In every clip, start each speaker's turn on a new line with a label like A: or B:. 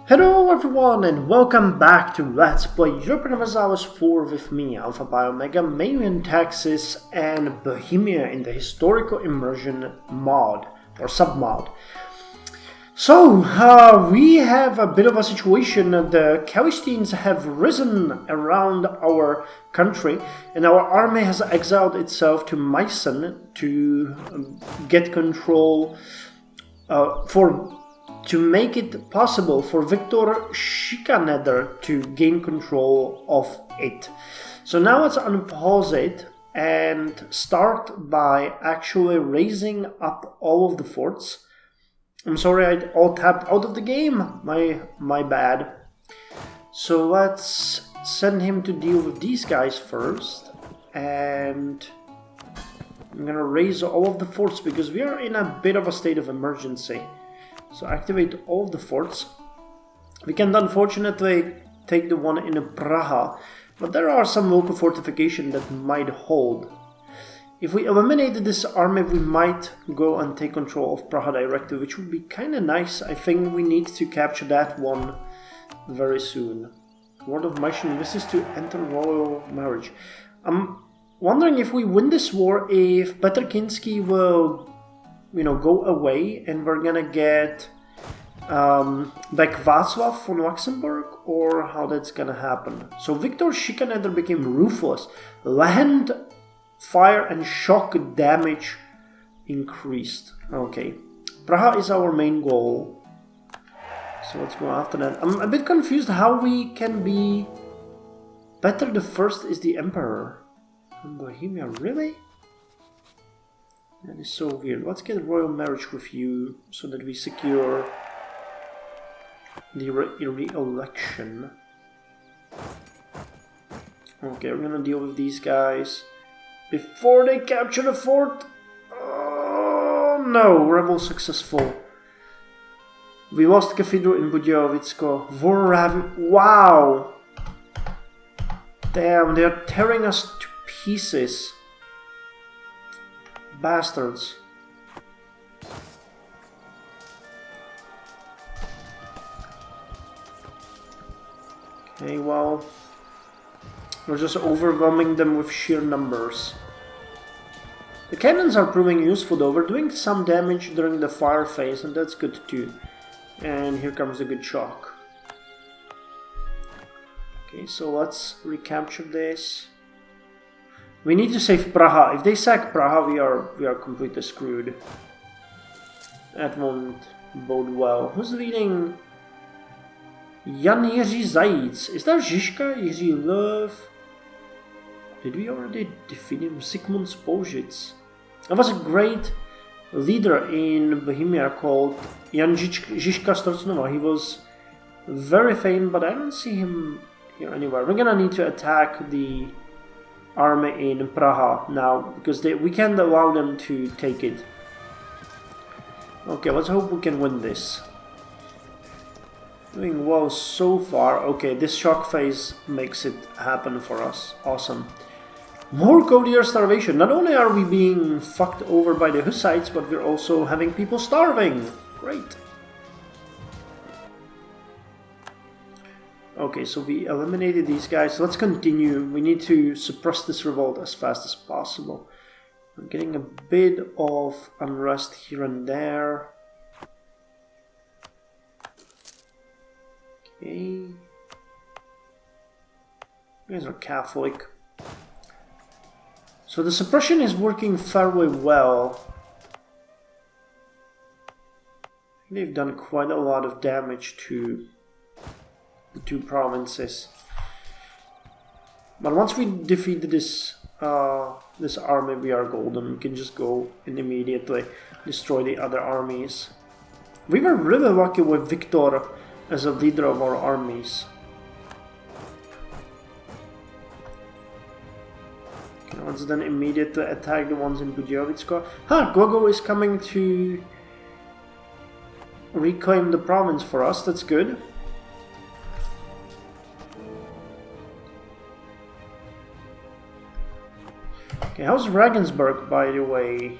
A: Hello everyone and welcome back to Let's Play Europa Universalis IV with me, Alfapiomega, Meiou and Taxes, and Bohemia in the historical immersion mod, or sub-mod. So, we have a bit of a situation. The Calistines have risen around our country, and our army has exiled itself to Meissen to get control to make it possible for Victor Schikaneder to gain control of it. So now let's unpause it and start by actually raising up all of the forts. I'm sorry, I all tapped out of the game. My bad. So let's send him to deal with these guys first, and I'm gonna raise all of the forts because we are in a bit of a state of emergency. So activate all of the forts. We can unfortunately take the one in Praha, but there are some local fortifications that might hold. If we eliminated this army, we might go and take control of Praha directly, which would be kind of nice. I think we need to capture that one very soon. Word of Meissen wishes to enter royal marriage. I'm wondering if we win this war, if Petr Kinski will go away and we're gonna get back Václav von Luxemburg, or how that's gonna happen. So Victor Schikaneder became ruthless. Land, fire and shock damage increased. Okay, Praha is our main goal, so let's go after that. I'm a bit confused how we can be Petr the First is the emperor in Bohemia, really? That is so weird. Let's get royal marriage with you so that we secure the re-election. Okay, we're gonna deal with these guys before they capture the fort. Oh no, rebel successful. We lost Cathedral in Budějovice. Wow! Damn, they are tearing us to pieces. Bastards. Okay, well, we're just overwhelming them with sheer numbers. The cannons are proving useful though. We're doing some damage during the fire phase, and that's good too. And here comes the good shock. Okay, so let's recapture this. We need to save Praha. If they sack Praha, we are completely screwed. That won't bode well. Who's leading? Jan Jiří Zajíc. Is that Žižka? Jiří Löw? Did we already defeat him? Zikmund Spožic. There was a great leader in Bohemia called Jan Žižka Storcnova. He was very famous, but I don't see him here anywhere. We're gonna need to attack the army in Praha now, because we can't allow them to take it. Okay, let's hope we can win this. Doing well so far. Okay, this shock phase makes it happen for us. Awesome. More courier starvation. Not only are we being fucked over by the Hussites, but we're also having people starving. Great. Okay, so we eliminated these guys. Let's continue. We need to suppress this revolt as fast as possible. We're getting a bit of unrest here and there. Okay. You guys are Catholic. So the suppression is working fairly well. They've done quite a lot of damage to the two provinces. But once we defeat this army, we are golden. We can just go and immediately destroy the other armies. We were really lucky with Victor as a leader of our armies. Okay, let's then immediately attack the ones in Budějovice. Gogo is coming to reclaim the province for us. That's good. Okay, how's Regensburg, by the way?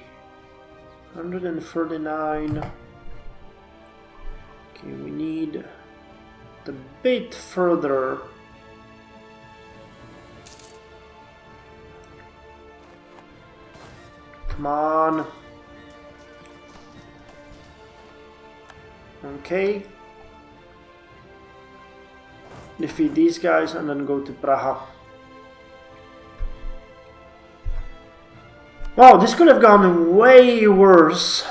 A: 139. Okay, we need a bit further. Come on. Okay. Defeat these guys and then go to Praha. Wow, this could have gone way worse.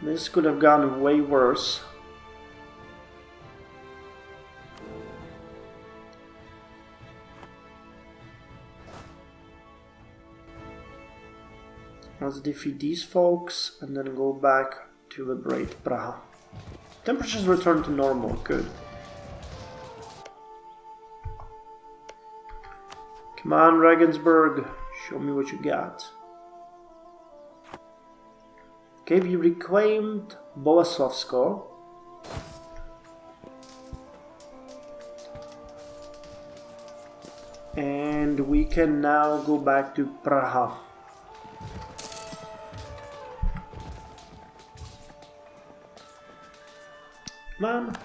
A: This could have gone way worse. Let's defeat these folks and then go back to liberate Praha. Temperatures return to normal, good. Come on, Regensburg, show me what you got. Okay, we reclaimed Boleslavsko. And we can now go back to Praha. Come on.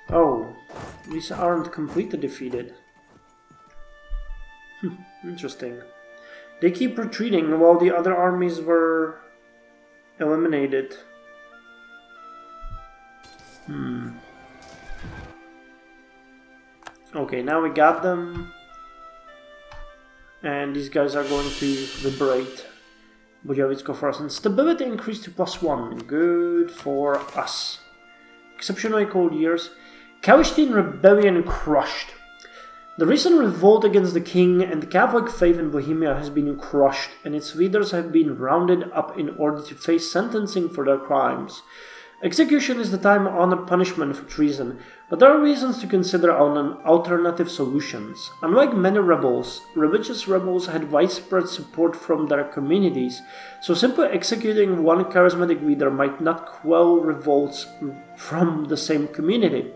A: Oh, these aren't completely defeated. Interesting. They keep retreating while the other armies were eliminated. Okay, now we got them. And these guys are going to liberate Bohemia for us. And stability increased to +1. Good for us. Exceptionally cold years. Kalishtin rebellion crushed. The recent revolt against the king and the Catholic faith in Bohemia has been crushed, and its leaders have been rounded up in order to face sentencing for their crimes. Execution is the time-honored punishment for treason, but there are reasons to consider alternative solutions. Unlike many rebels, religious rebels had widespread support from their communities, so simply executing one charismatic leader might not quell revolts from the same community.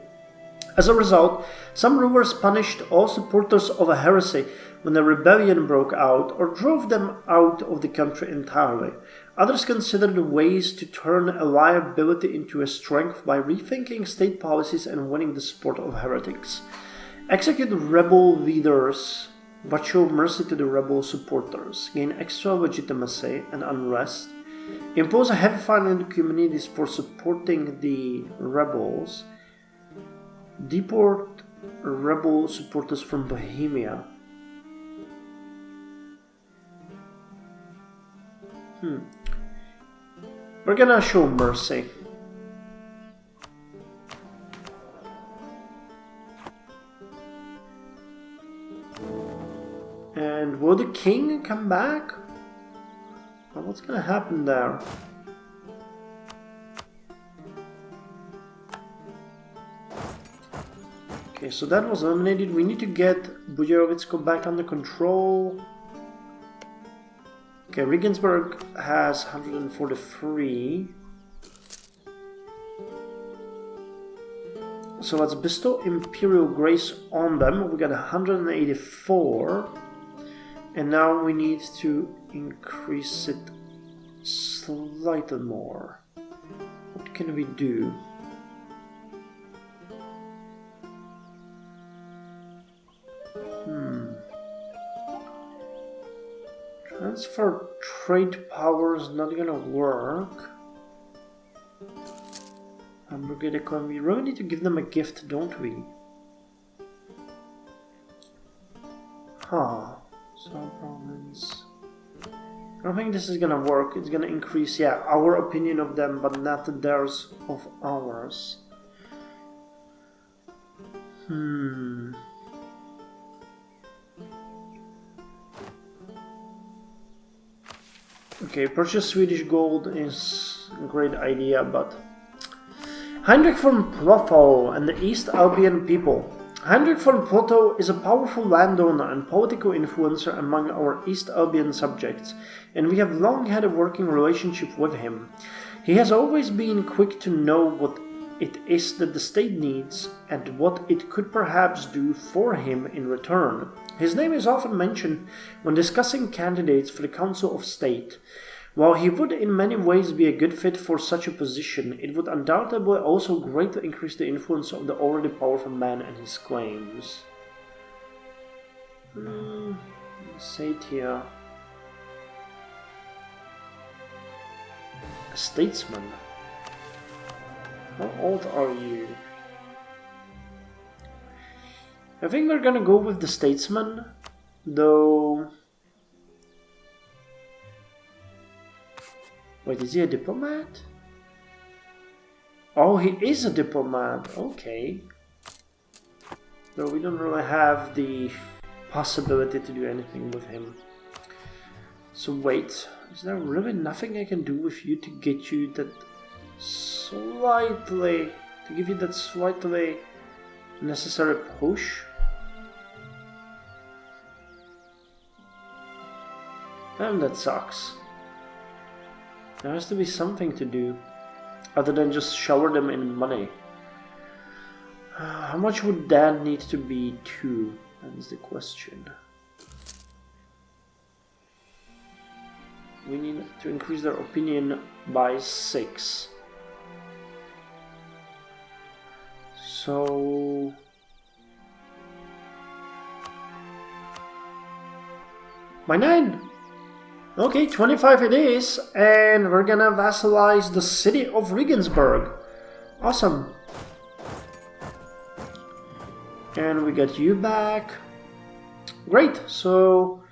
A: As a result, some rulers punished all supporters of a heresy when a rebellion broke out or drove them out of the country entirely. Others considered ways to turn a liability into a strength by rethinking state policies and winning the support of heretics. Execute rebel leaders, but show mercy to the rebel supporters. Gain extra legitimacy and unrest. Impose a heavy fine on the communities for supporting the rebels. Deport rebel supporters from Bohemia. We're gonna show mercy. And will the king come back? Well, what's gonna happen there? Okay, so that was eliminated. We need to get Bohemia back under control. Okay, Regensburg has 143. So let's bestow Imperial Grace on them. We got 184. And now we need to increase it slightly more. What can we do? Transfer trade power is not gonna work. Brigade economy. We really need to give them a gift, don't we? Some province. I don't think this is gonna work. It's gonna increase, yeah, our opinion of them, but not theirs of ours. Okay, purchase Swedish gold is a great idea, but... Heinrich von Plotho and the East Albion people. Heinrich von Plotho is a powerful landowner and political influencer among our East Albion subjects, and we have long had a working relationship with him. He has always been quick to know what it is that the state needs and what it could perhaps do for him in return. His name is often mentioned when discussing candidates for the Council of State. While he would in many ways be a good fit for such a position, it would undoubtedly also greatly increase the influence of the already powerful man and his claims. Say it here. A statesman. How old are you? I think we're gonna go with the statesman, though. Wait, is he a diplomat? Oh, he is a diplomat. Okay. Though we don't really have the possibility to do anything with him. So wait, is there really nothing I can do with you to get you that slightly, to give you that slightly necessary push? And that sucks. There has to be something to do other than just shower them in money. How much would that need to be too? That is the question. We need to increase their opinion by 6. So by 9. Okay, 25 it is, and we're gonna vassalize the city of Regensburg. Awesome. And we got you back. Great, so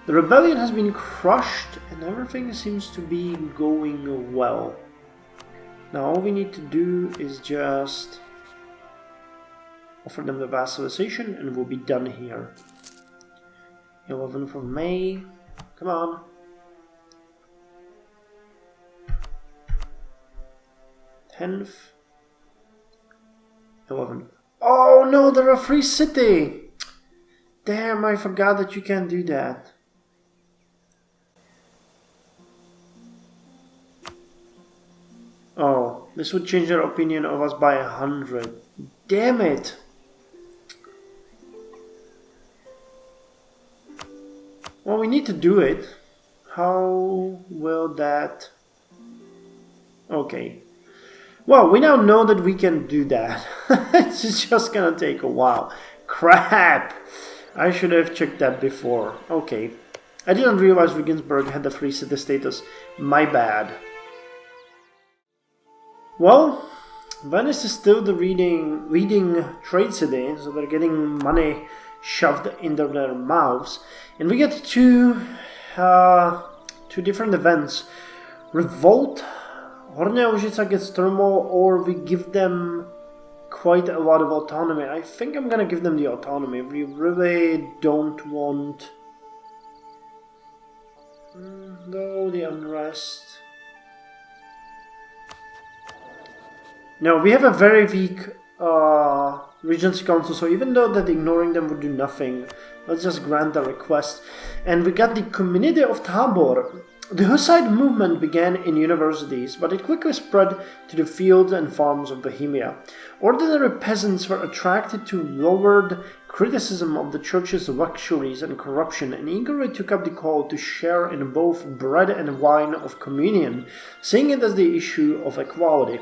A: the rebellion has been crushed and everything seems to be going well. Now all we need to do is just offer them the vassalization and we'll be done here. 11th of May. Come on. 10th. 11th. Oh no, they're a free city! Damn, I forgot that you can't do that. Oh, this would change their opinion of us by 100. Damn it! Well, we need to do it. How will that... Okay. Well, we now know that we can do that. It's just gonna take a while. Crap! I should have checked that before. Okay. I didn't realize Regensburg had the free city status. My bad. Well, Venice is still the leading trade city, so they're getting money shoved into their mouths. And we get two different events. Revolt, Horná Užice gets turmoil, or we give them quite a lot of autonomy. I think I'm gonna give them the autonomy. We really don't want... No, the unrest. No, we have a very weak Regency Council, so even though that ignoring them would do nothing, let's just grant the request. And we got the community of Tabor. The Hussite movement began in universities, but it quickly spread to the fields and farms of Bohemia. Ordinary peasants were attracted to lowered criticism of the church's luxuries and corruption and eagerly took up the call to share in both bread and wine of communion, seeing it as the issue of equality.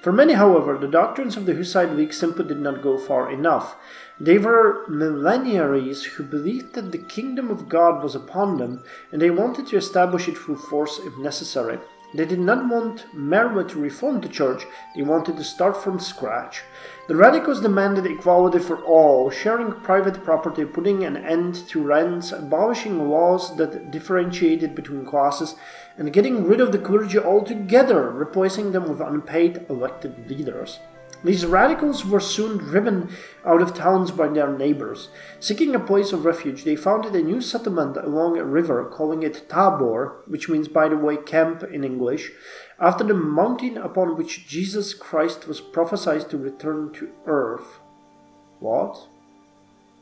A: For many, however, the doctrines of the Hussite League simply did not go far enough. They were millenarians who believed that the kingdom of God was upon them, and they wanted to establish it through force if necessary. They did not want merely to reform the church, they wanted to start from scratch. The radicals demanded equality for all, sharing private property, putting an end to rents, abolishing laws that differentiated between classes, and getting rid of the clergy altogether, replacing them with unpaid elected leaders. These radicals were soon driven out of towns by their neighbors. Seeking a place of refuge, they founded a new settlement along a river, calling it Tabor, which means, by the way, camp in English, after the mountain upon which Jesus Christ was prophesied to return to earth. What?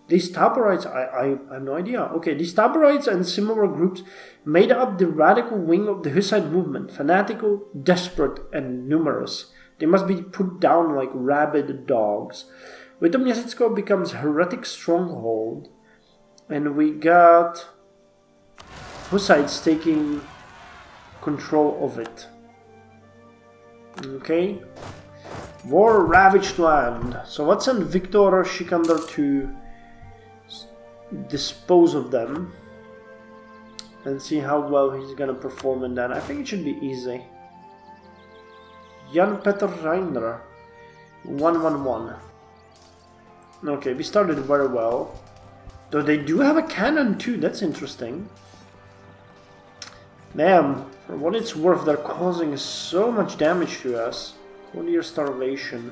A: These Taborites, I have no idea. Okay, these Taborites and similar groups made up the radical wing of the Hussite movement, fanatical, desperate, and numerous. They must be put down like rabid dogs. Litoměřicko becomes heretic stronghold, and we got Hussites taking control of it. Okay. War ravaged land. So let's send Victor Sikander to dispose of them and see how well he's gonna perform in that. I think it should be easy. Jan Peter Reiner, 111. Okay, we started very well. Though they do have a cannon too, that's interesting. Damn, for what it's worth, they're causing so much damage to us. 1-year starvation.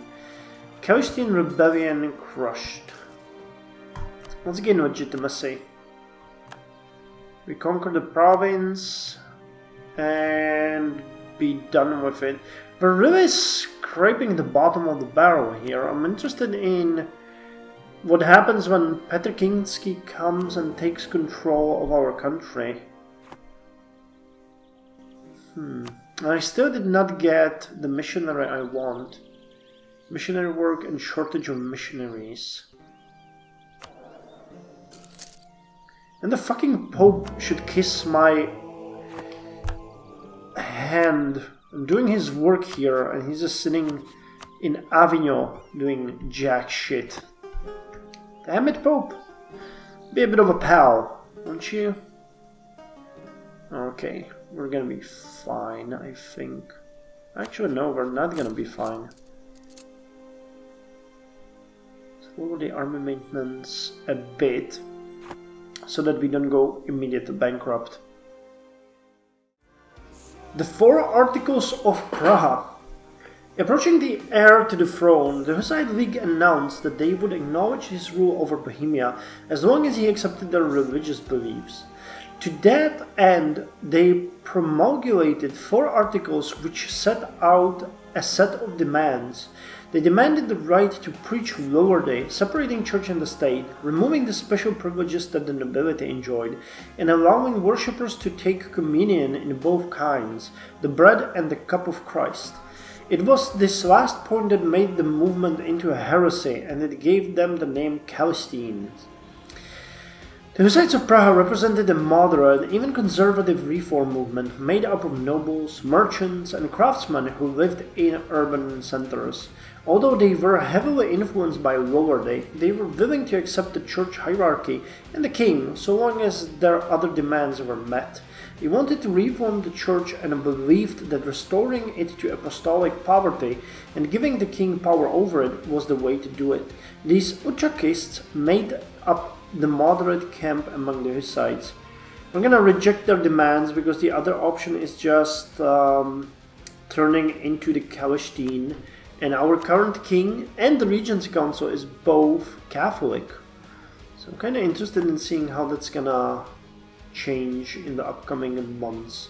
A: Caustian Rebellion crushed. Let's gain legitimacy. We conquer the province and be done with it. We're really scraping the bottom of the barrel here. I'm interested in what happens when Petr Kinsky comes and takes control of our country. I still did not get the missionary I want. Missionary work and shortage of missionaries. And the fucking Pope should kiss my hand. I'm doing his work here and he's just sitting in Avignon doing jack shit. Damn it, Pope. Be a bit of a pal, won't you? Okay, we're gonna be fine, I think. Actually, no, we're not gonna be fine. Let's lower the army maintenance a bit, so that we don't go immediately bankrupt. The 4 Articles of Praha. Approaching the heir to the throne, the Hussite League announced that they would acknowledge his rule over Bohemia as long as he accepted their religious beliefs. To that end, they promulgated 4 articles which set out a set of demands. They demanded the right to preach Lower Day, separating church and the state, removing the special privileges that the nobility enjoyed, and allowing worshippers to take communion in both kinds, the bread and the cup of Christ. It was this last point that made the movement into a heresy, and it gave them the name Calistines. The Hussites of Praha represented a moderate, even conservative reform movement made up of nobles, merchants, and craftsmen who lived in urban centers. Although they were heavily influenced by Lower Day, they were willing to accept the church hierarchy and the king so long as their other demands were met. They wanted to reform the church and believed that restoring it to apostolic poverty and giving the king power over it was the way to do it. These Uchakists made up the moderate camp among the Hussites. I'm gonna reject their demands because the other option is just turning into the Calistine, and our current king and the Regents Council is both Catholic. So I'm kind of interested in seeing how that's gonna change in the upcoming months.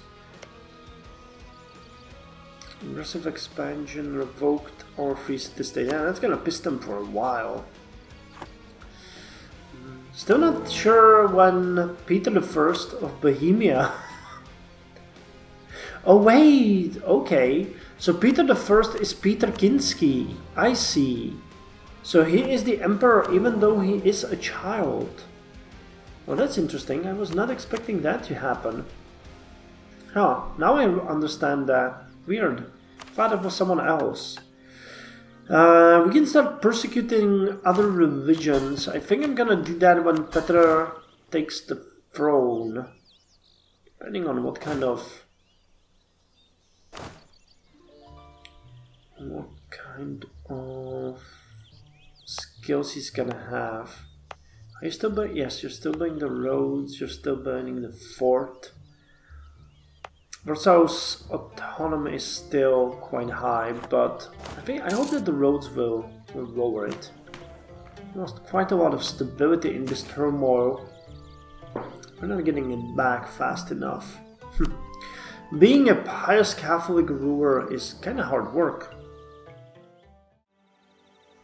A: Aggressive expansion revoked or freeze the state. Yeah, that's gonna piss them for a while. Still not sure when Peter I of Bohemia. Oh wait, okay. So Peter I is Peter Kinsky. I see. So he is the emperor even though he is a child. Well, that's interesting. I was not expecting that to happen. Huh, now I understand that. Weird. Thought it was someone else. We can start persecuting other religions. I think I'm gonna do that when Petra takes the throne. Depending on what kind of skills he's gonna have. Are you still burning? Yes, you're still burning the roads, you're still burning the fort. Warsaw's autonomy is still quite high, but I hope that the roads will lower it. We lost quite a lot of stability in this turmoil. We're not getting it back fast enough. Being a pious Catholic ruler is kinda hard work.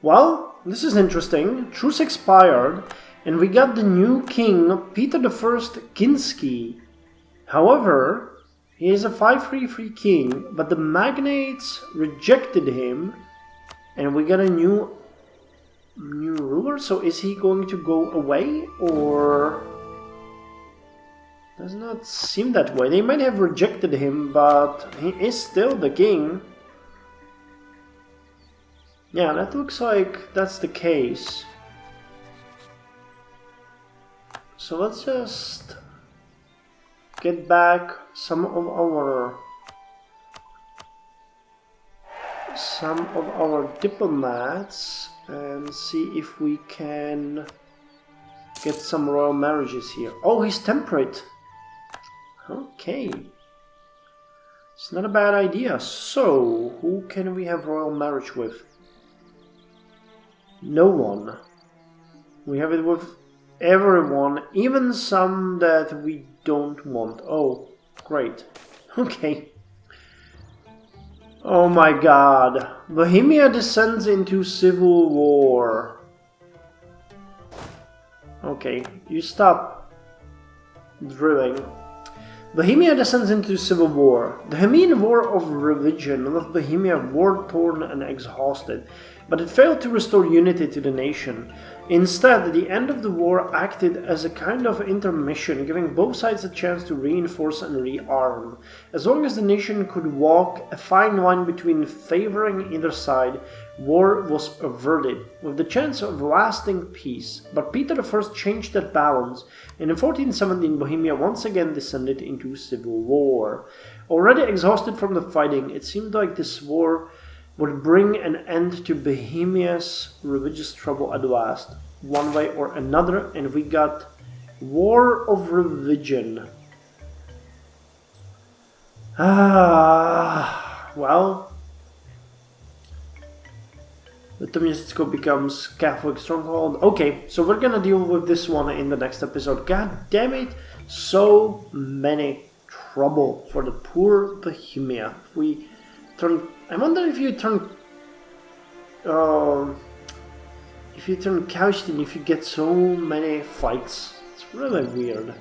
A: Well, this is interesting. Truce expired, and we got the new king, Peter I Kinsky. However, he is a 533 king, but the magnates rejected him, and we got a new ruler. So is he going to go away, or Does not seem that way. They might have rejected him, but he is still the king. Yeah, that looks like that's the case. So let's just get back some of our diplomats and see if we can get some royal marriages here. Oh, he's temperate. Okay. It's not a bad idea. So, who can we have royal marriage with? No one. We have it with everyone, even some that we don't want. Oh, great. Okay. Oh my god. Bohemia descends into civil war. Okay, you stop drilling. Bohemia descends into civil war. The Bohemian War of Religion left Bohemia war-torn and exhausted, but it failed to restore unity to the nation. Instead, the end of the war acted as a kind of intermission, giving both sides a chance to reinforce and rearm. As long as the nation could walk a fine line between favoring either side, war was averted, with the chance of lasting peace. But Peter I changed that balance, and in 1417 Bohemia once again descended into civil war. Already exhausted from the fighting, it seemed like this war would bring an end to Bohemia's religious trouble at last, one way or another, and we got War of Religion. Well, the Tomiesko becomes Catholic stronghold. Okay, so we're gonna deal with this one in the next episode. God damn it, so many trouble for the poor Bohemia. We turn. I wonder if you turn Kaustin, if you get so many fights. It's really weird.